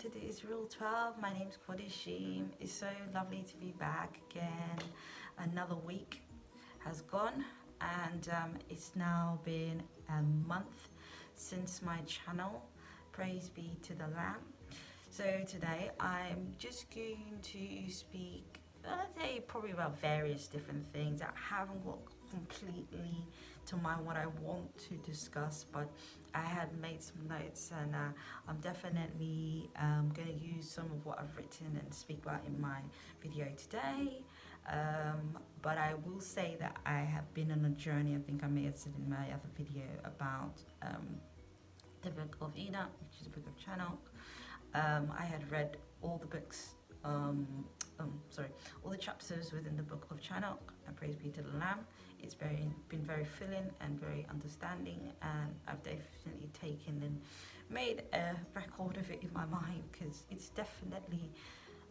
to the Israel 12. My name's Qodeshiym. It's so lovely to be back again. Another week has gone and it's now been a month since my channel. Praise be to the Lamb. So today I'm just going to speak, I'd say probably about various different things that haven't got completely to mind what I want to discuss, but I had made some notes and I'm definitely going to use some of what I've written and speak about in my video today. But I will say that I have been on a journey. I think I may have said in my other video about the Book of Enoch, which is the Book of Chanok. I had read all the books, all the chapters within the Book of Chanok, and praise be to the Lamb. It's been very filling and very understanding, and I've definitely taken and made a record of it in my mind, because it's definitely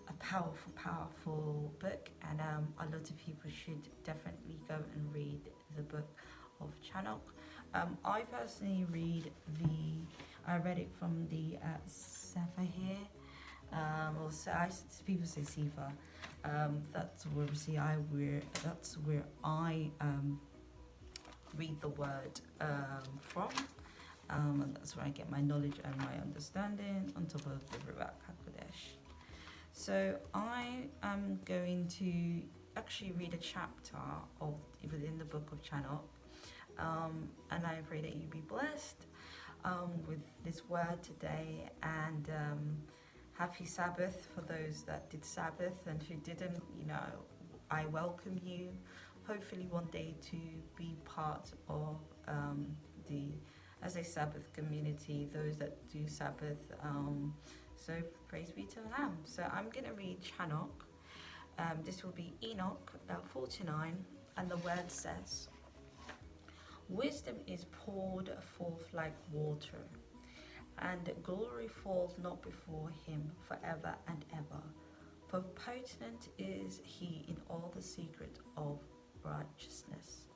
a powerful book, and a lot of people should definitely go and read the Book of Chanok. I personally I read it from the Sefer here. People say Sifa. That's where I read the word from, and that's where I get my knowledge and my understanding on top of the Ruach HaKodesh. So I am going to actually read a chapter within the Book of Chanok, and I pray that you be blessed with this word today, and happy Sabbath for those that did Sabbath, and who didn't, I welcome you. Hopefully one day to be part of as a Sabbath community, those that do Sabbath. So praise be to the Lamb. So I'm going to read Chanok. This will be Enoch 49, and the word says, "Wisdom is poured forth like water, and glory falls not before him forever and ever. For potent is he in all the secret of righteousness.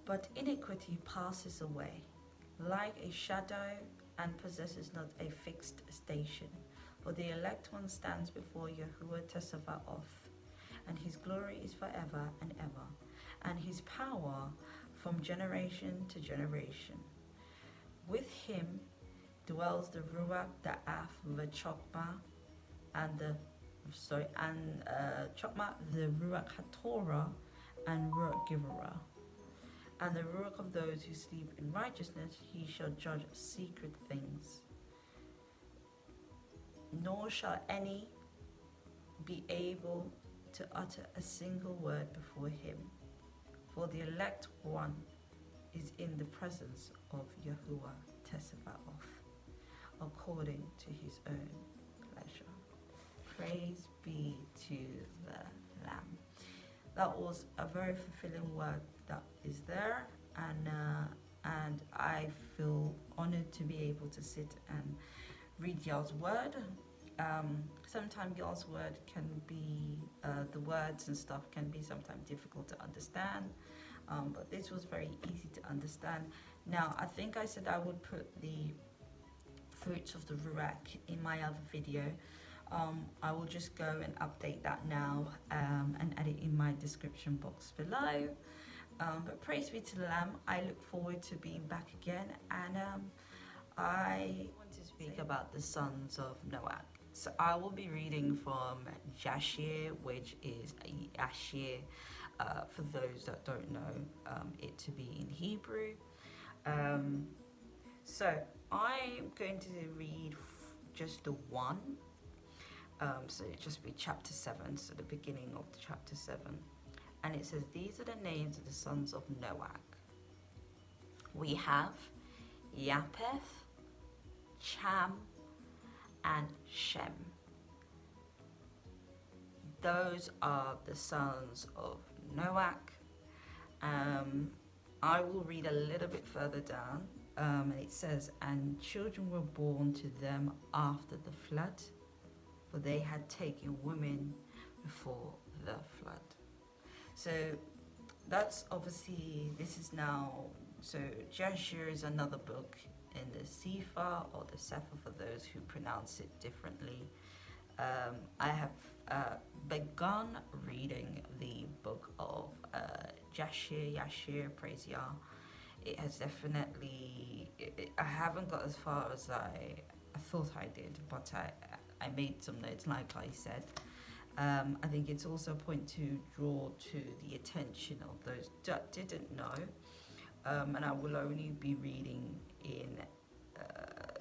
But iniquity passes away like a shadow, and possesses not a fixed station. For the elect one stands before Yahuwah Tsevaoth, and his glory is forever and ever, and his power from generation to generation. With him dwells the Ruach Da'af v'Chokmah, the Ruach HaTorah, and Ruach Givorah. And the Ruach of those who sleep in righteousness, he shall judge secret things. Nor shall any be able to utter a single word before him. For the elect one is in the presence of Yahuwah Tsevaoth, according to his own pleasure." Praise be to the Lamb. That was a very fulfilling word that is there, and I feel honored to be able to sit and read y'all's word. Sometimes y'all's word can be, the words and stuff can be sometimes difficult to understand, but this was very easy to understand. Now, I think I said I would put the fruits of the Ruach in my other video. I will just go and update that now and add it in my description box below. But praise be to the Lamb. I look forward to being back again, and I want to speak about the sons of Noach. So I will be reading from Jasher, which is Yashar, for those that don't know it to be in Hebrew. So I'm going to read just the one. So it just be chapter 7, so the beginning of the chapter 7. And it says, "These are the names of the sons of Noach. We have Yapheth, Cham, and Shem. Those are the sons of Noach." I will read a little bit further down. And it says, "And children were born to them after the flood, for they had taken women before the flood." So that's obviously, this is now, so Jasher is another book in the Sifa or the Sefer for those who pronounce it differently. I have begun reading the book of Yashar, praise Yah. It has definitely, I haven't got as far as I thought I did, but I made some notes, like I said. I think it's also a point to draw to the attention of those that didn't know. And I will only be reading in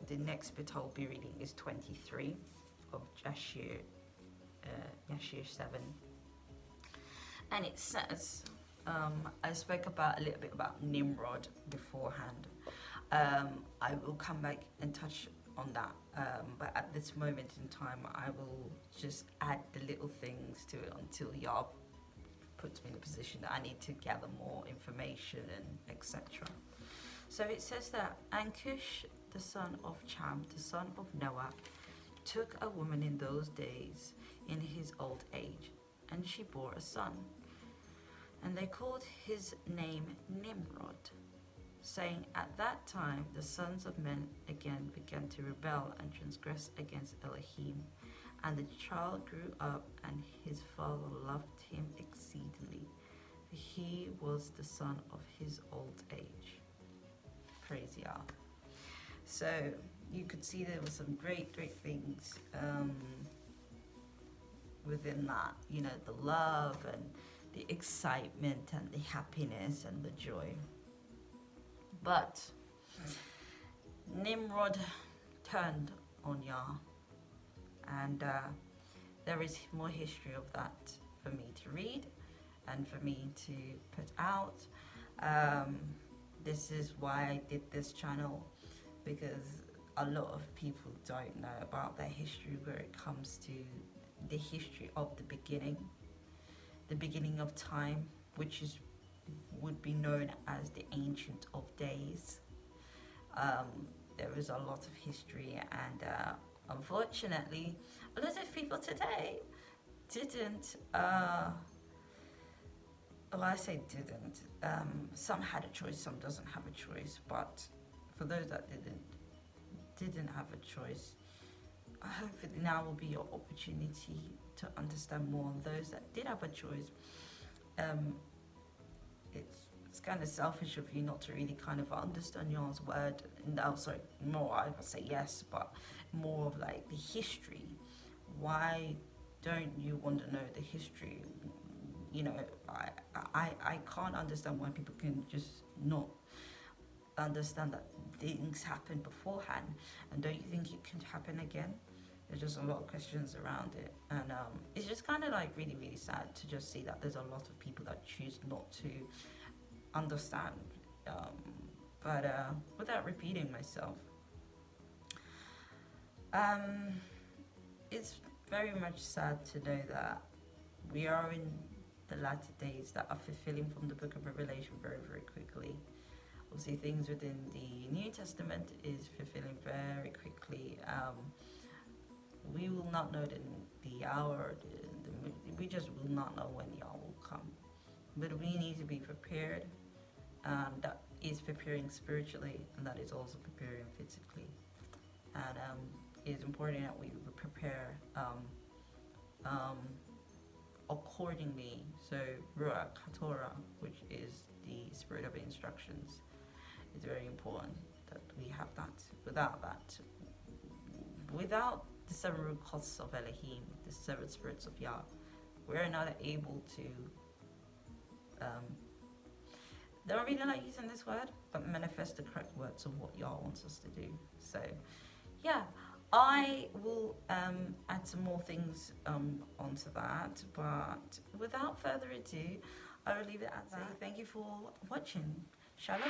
the next bit I'll be reading is 23 of Yashar 7. And it says, I spoke about a little bit about Nimrod beforehand. I will come back and touch on that, but at this moment in time I will just add the little things to it until Yah puts me in a position that I need to gather more information and etc. So it says that, and Kush, the son of Cham, the son of Noach, took a woman in those days in his old age, and she bore a son. And they called his name Nimrod, saying, at that time the sons of men again began to rebel and transgress against Elohim. And the child grew up, and his father loved him exceedingly, for he was the son of his old age. Praise Yah. So you could see there were some great things within that, you know, the love and the excitement and the happiness and the joy. But Nimrod turned on Yah, and there is more history of that for me to read and for me to put out. This is why I did this channel, because a lot of people don't know about their history where it comes to the history of the beginning of time, which would be known as the Ancient of Days. There is a lot of history, and unfortunately a lot of people today didn't some had a choice, some doesn't have a choice, but for those that didn't have a choice, hopefully now will be your opportunity to understand more. And those that did have a choice, it's kind of selfish of you not to really kind of understand Yah's word. No, sorry, more, I would say yes, but more of like the history. Why don't you want to know the history? You know, I can't understand why people can just not understand that things happened beforehand, and don't you think it can happen again? There's just a lot of questions around it, and it's just kind of like really sad to just see that there's a lot of people that choose not to understand. But without repeating myself, it's very much sad to know that we are in the latter days that are fulfilling from the Book of Revelation very quickly. Obviously, things within the New Testament is fulfilling very quickly. We will not know the hour, we just will not know when Yah will come. But we need to be prepared. That is preparing spiritually, and that is also preparing physically. And it is important that we prepare accordingly. So Ruach HaTorah, which is the spirit of instructions, is very important that we have that. Without the 7 root costs of Elohim, the 7 spirits of Yah, we're not able to, don't really like using this word, but manifest the correct words of what Yah wants us to do. So yeah, I will add some more things onto that, but without further ado, I will leave it at that. Thank you for watching. Shalom.